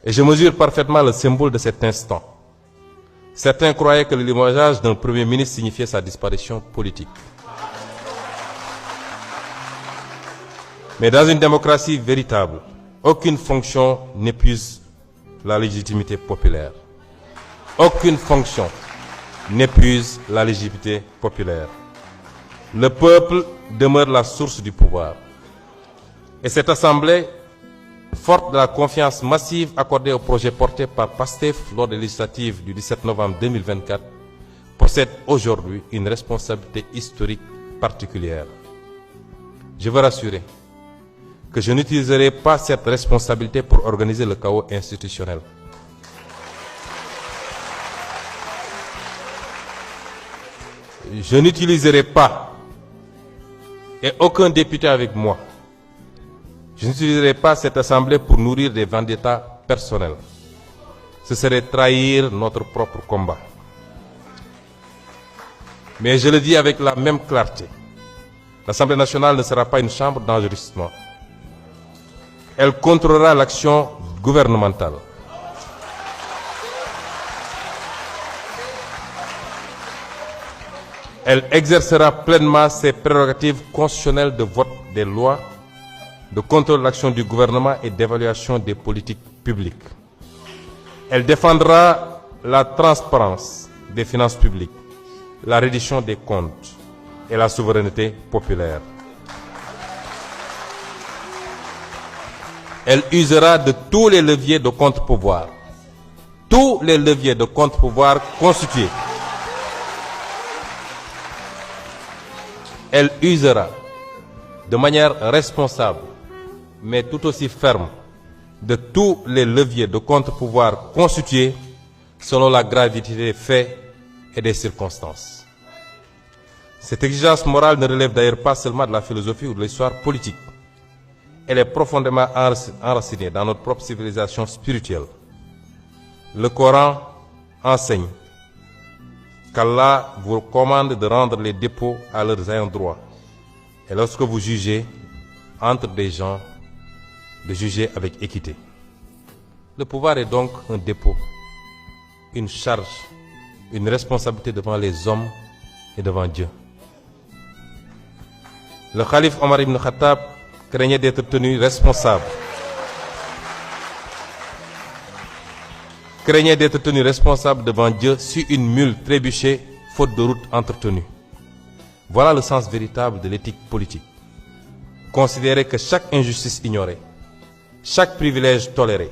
Et je mesure parfaitement le symbole de cet instant. Certains croyaient que le limogeage d'un Premier ministre signifiait sa disparition politique. Mais dans une démocratie véritable, aucune fonction n'épuise la légitimité populaire. Aucune fonction n'épuise la légitimité populaire. Le peuple demeure la source du pouvoir. Et cette Assemblée, forte de la confiance massive accordée au projet porté par PASTEF lors des législatives du 17 novembre 2024, possède aujourd'hui une responsabilité historique particulière. Je veux rassurer que je n'utiliserai pas cette responsabilité pour organiser le chaos institutionnel. Je n'utiliserai pas, et aucun député avec moi, je n'utiliserai pas cette Assemblée pour nourrir des vendettas personnels. Ce serait trahir notre propre combat. Mais je le dis avec la même clarté. L'Assemblée nationale ne sera pas une chambre d'enregistrement. Elle contrôlera l'action gouvernementale. Elle exercera pleinement ses prérogatives constitutionnelles de vote des lois, de contrôle de l'action du gouvernement et d'évaluation des politiques publiques. Elle défendra la transparence des finances publiques, la reddition des comptes et la souveraineté populaire. Elle usera de tous les leviers de contre-pouvoir, tous les leviers de contre-pouvoir constitués. Elle usera de manière responsable, mais tout aussi ferme, de tous les leviers de contre-pouvoir constitués selon la gravité des faits et des circonstances. Cette exigence morale ne relève d'ailleurs pas seulement de la philosophie ou de l'histoire politique. Elle est profondément enracinée dans notre propre civilisation spirituelle. Le Coran enseigne qu'Allah vous commande de rendre les dépôts à leurs ayants droit. Et lorsque vous jugez entre des gens, de juger avec équité. Le pouvoir est donc un dépôt, une charge, une responsabilité devant les hommes et devant Dieu. Le calife Omar ibn Khattab craignait d'être tenu responsable. Craignait d'être tenu responsable devant Dieu si une mule trébuchait faute de route entretenue. Voilà le sens véritable de l'éthique politique. Considérer que chaque injustice ignorée, chaque privilège toléré,